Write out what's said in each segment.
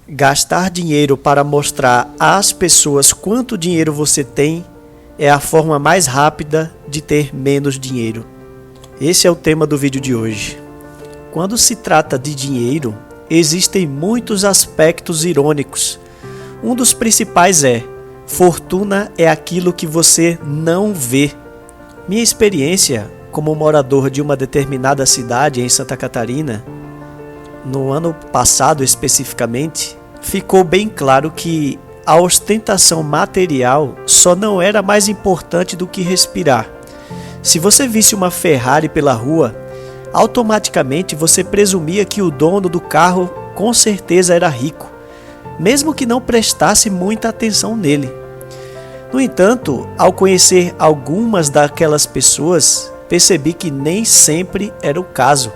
Gastar dinheiro para mostrar às pessoas quanto dinheiro você tem é a forma mais rápida de ter menos dinheiro. Esse é o tema do vídeo de hoje. Quando se trata de dinheiro, existem muitos aspectos irônicos. Um dos principais é: fortuna é aquilo que você não vê. Minha experiência como morador de uma determinada cidade em Santa Catarina, no ano passado especificamente, ficou bem claro que a ostentação material só não era mais importante do que respirar. Se você visse uma Ferrari pela rua, automaticamente você presumia que o dono do carro com certeza era rico, mesmo que não prestasse muita atenção nele. No entanto, ao conhecer algumas daquelas pessoas, percebi que nem sempre era o caso.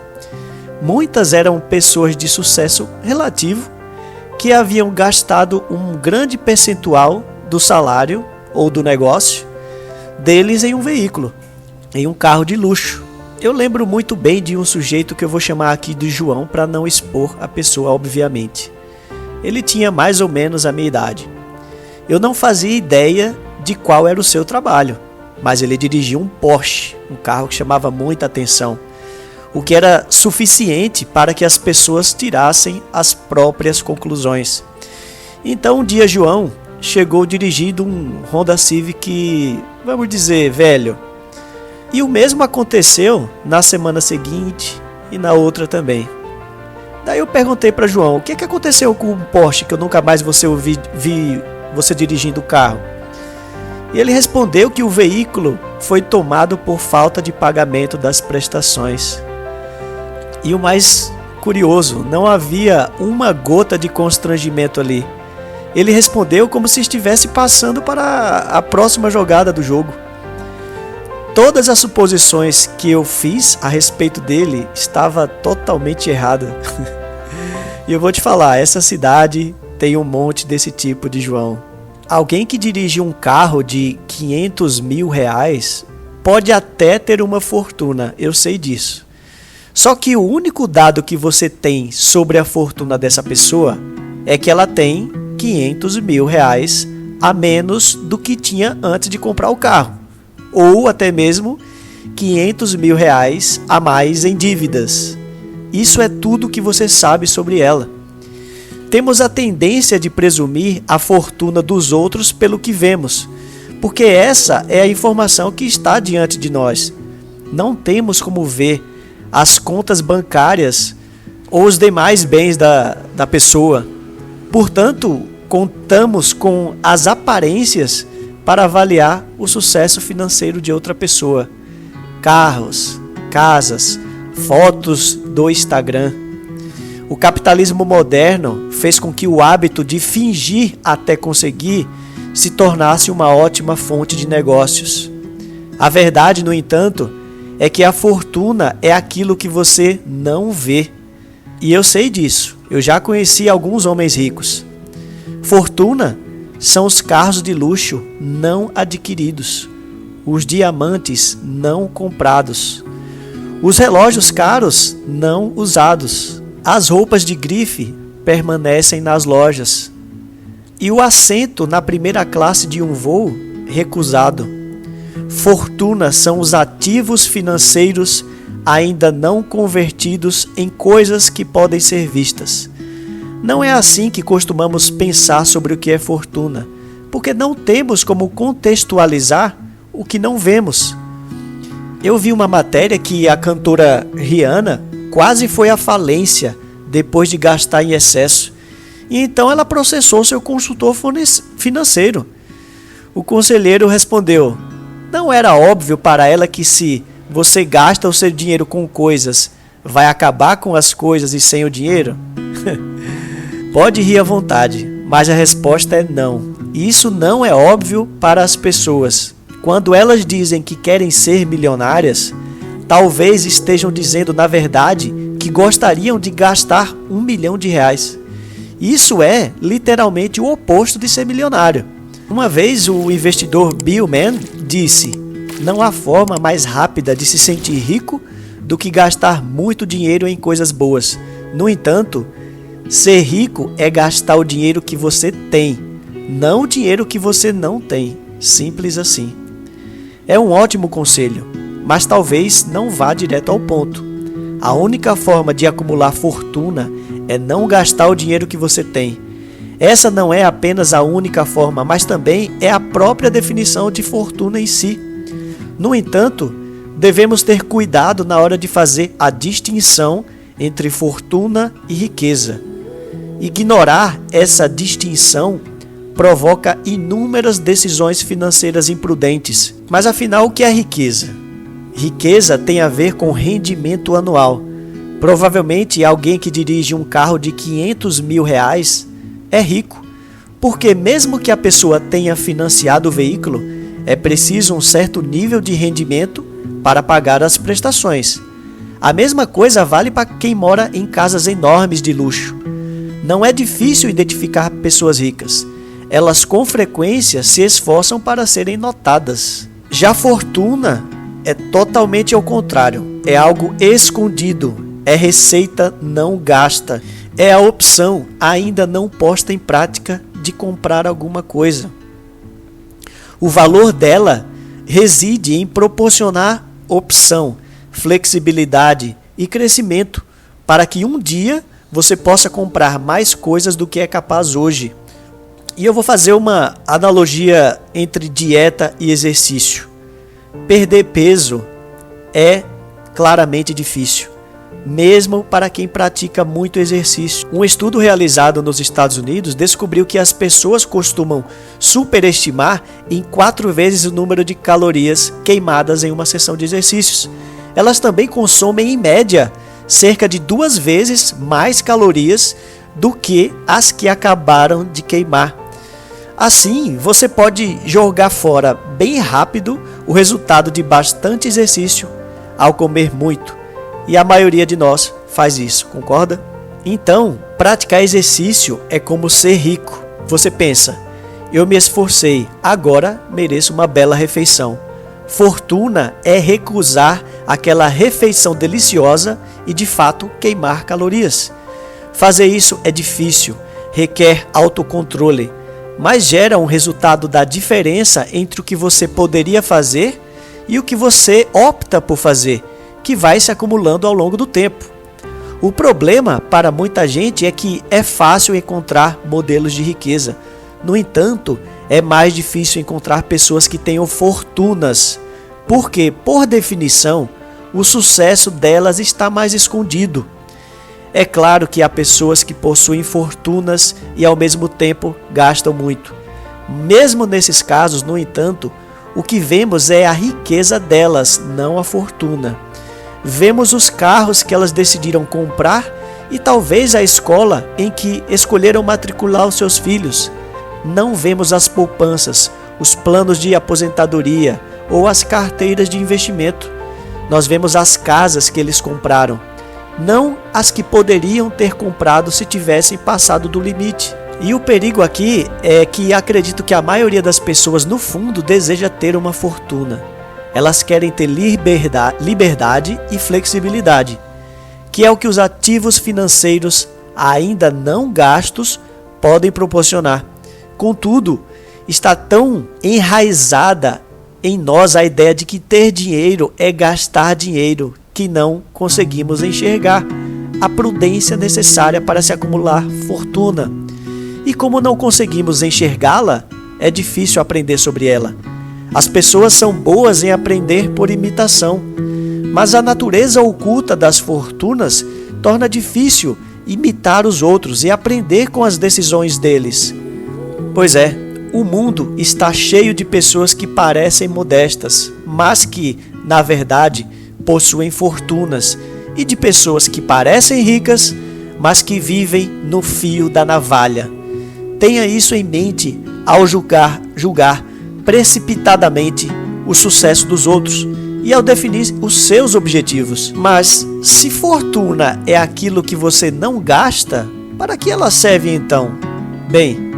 Muitas eram pessoas de sucesso relativo que haviam gastado um grande percentual do salário ou do negócio deles em um veículo, em um carro de luxo. Eu lembro muito bem de um sujeito que eu vou chamar aqui de João para não expor a pessoa, obviamente. Ele tinha mais ou menos a minha idade. Eu não fazia ideia de qual era o seu trabalho, mas ele dirigia um Porsche, um carro que chamava muita atenção, o que era suficiente para que as pessoas tirassem as próprias conclusões. Então um dia João chegou dirigindo um Honda Civic, vamos dizer, velho. E o mesmo aconteceu na semana seguinte e na outra também. Daí eu perguntei para João: o que aconteceu com o Porsche que eu nunca mais vi você dirigindo o carro? E ele respondeu que o veículo foi tomado por falta de pagamento das prestações. E o mais curioso, não havia uma gota de constrangimento ali. Ele respondeu como se estivesse passando para a próxima jogada do jogo. Todas as suposições que eu fiz a respeito dele estava totalmente errada. E eu vou te falar, essa cidade tem um monte desse tipo de João. Alguém que dirige um carro de 500 mil reais pode até ter uma fortuna, eu sei disso. Só que o único dado que você tem sobre a fortuna dessa pessoa é que ela tem 500 mil reais a menos do que tinha antes de comprar o carro. Ou até mesmo 500 mil reais a mais em dívidas. Isso é tudo que você sabe sobre ela. Temos a tendência de presumir a fortuna dos outros pelo que vemos, porque essa é a informação que está diante de nós. Não temos como ver as contas bancárias ou os demais bens da pessoa. Portanto, contamos com as aparências para avaliar o sucesso financeiro de outra pessoa. Carros, casas, fotos do Instagram. O capitalismo moderno fez com que o hábito de fingir até conseguir se tornasse uma ótima fonte de negócios. A verdade, no entanto, é que a fortuna é aquilo que você não vê. E eu sei disso. Eu já conheci alguns homens ricos. Fortuna são os carros de luxo não adquiridos, os diamantes não comprados, os relógios caros não usados, as roupas de grife permanecem nas lojas e o assento na primeira classe de um voo recusado. Fortuna são os ativos financeiros ainda não convertidos em coisas que podem ser vistas. Não é assim que costumamos pensar sobre o que é fortuna, porque não temos como contextualizar o que não vemos. Eu vi uma matéria que a cantora Rihanna quase foi à falência depois de gastar em excesso, e então ela processou seu consultor financeiro. O conselheiro respondeu: não era óbvio para ela que se você gasta o seu dinheiro com coisas, vai acabar com as coisas e sem o dinheiro? Pode rir à vontade, mas a resposta é não. Isso não é óbvio para as pessoas. Quando elas dizem que querem ser milionárias, talvez estejam dizendo, na verdade, que gostariam de gastar R$1 milhão. Isso é literalmente o oposto de ser milionário. Uma vez o investidor Bill Mann disse: não há forma mais rápida de se sentir rico do que gastar muito dinheiro em coisas boas. No entanto, Ser rico é gastar o dinheiro que você tem, não o dinheiro que você não tem. Simples assim. É um ótimo conselho, mas talvez não vá direto ao ponto. A única forma de acumular fortuna é não gastar o dinheiro que você tem. Essa não é apenas a única forma, mas também é a própria definição de fortuna em si. No entanto, devemos ter cuidado na hora de fazer a distinção entre fortuna e riqueza. Ignorar essa distinção provoca inúmeras decisões financeiras imprudentes. Mas afinal, o que é riqueza? Riqueza tem a ver com rendimento anual. Provavelmente alguém que dirige um carro de 500 mil reais é rico, porque mesmo que a pessoa tenha financiado o veículo, é preciso um certo nível de rendimento para pagar as prestações. A mesma coisa vale para quem mora em casas enormes de luxo. Não é difícil identificar pessoas ricas. Elas com frequência se esforçam para serem notadas. Já fortuna é totalmente ao contrário. É algo escondido. É receita não gasta. É a opção ainda não posta em prática de comprar alguma coisa. O valor dela reside em proporcionar opção, flexibilidade e crescimento para que um dia você possa comprar mais coisas do que é capaz hoje. E eu vou fazer uma analogia entre dieta e exercício. Perder peso é claramente difícil, mesmo para quem pratica muito exercício. Um estudo realizado nos Estados Unidos descobriu que as pessoas costumam superestimar em 4 vezes o número de calorias queimadas em uma sessão de exercícios. Elas também consomem, em média, cerca de 2 vezes mais calorias do que as que acabaram de queimar. Assim, você pode jogar fora bem rápido o resultado de bastante exercício ao comer muito. E a maioria de nós faz isso, concorda? Então, praticar exercício é como ser rico. Você pensa, eu me esforcei, agora mereço uma bela refeição. Fortuna é recusar aquela refeição deliciosa e de fato queimar calorias. Fazer isso é difícil, requer autocontrole, mas gera um resultado da diferença entre o que você poderia fazer e o que você opta por fazer, que vai se acumulando ao longo do tempo. O problema para muita gente é que é fácil encontrar modelos de riqueza. No entanto, é mais difícil encontrar pessoas que tenham fortunas, porque, por definição, o sucesso delas está mais escondido. É claro que há pessoas que possuem fortunas e ao mesmo tempo gastam muito. Mesmo nesses casos, no entanto, o que vemos é a riqueza delas, não a fortuna. Vemos os carros que elas decidiram comprar e talvez a escola em que escolheram matricular os seus filhos. Não vemos as poupanças, os planos de aposentadoria ou as carteiras de investimento. Nós vemos as casas que eles compraram, não as que poderiam ter comprado se tivessem passado do limite. E o perigo aqui é que acredito que a maioria das pessoas no fundo deseja ter uma fortuna. Elas querem ter liberdade e flexibilidade, que é o que os ativos financeiros ainda não gastos podem proporcionar. Contudo, está tão enraizada em nós a ideia de que ter dinheiro é gastar dinheiro, que não conseguimos enxergar a prudência necessária para se acumular fortuna. E como não conseguimos enxergá-la, é difícil aprender sobre ela. As pessoas são boas em aprender por imitação, mas a natureza oculta das fortunas torna difícil imitar os outros e aprender com as decisões deles. Pois é, o mundo está cheio de pessoas que parecem modestas, mas que, na verdade, possuem fortunas, e de pessoas que parecem ricas, mas que vivem no fio da navalha. Tenha isso em mente ao julgar precipitadamente o sucesso dos outros e ao definir os seus objetivos. Mas, se fortuna é aquilo que você não gasta, para que ela serve então? Bem,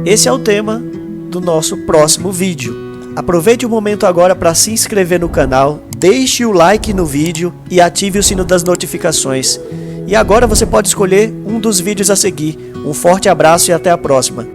esse é o tema do nosso próximo vídeo. Aproveite o momento agora para se inscrever no canal, deixe o like no vídeo e ative o sino das notificações. E agora você pode escolher um dos vídeos a seguir. Um forte abraço e até a próxima.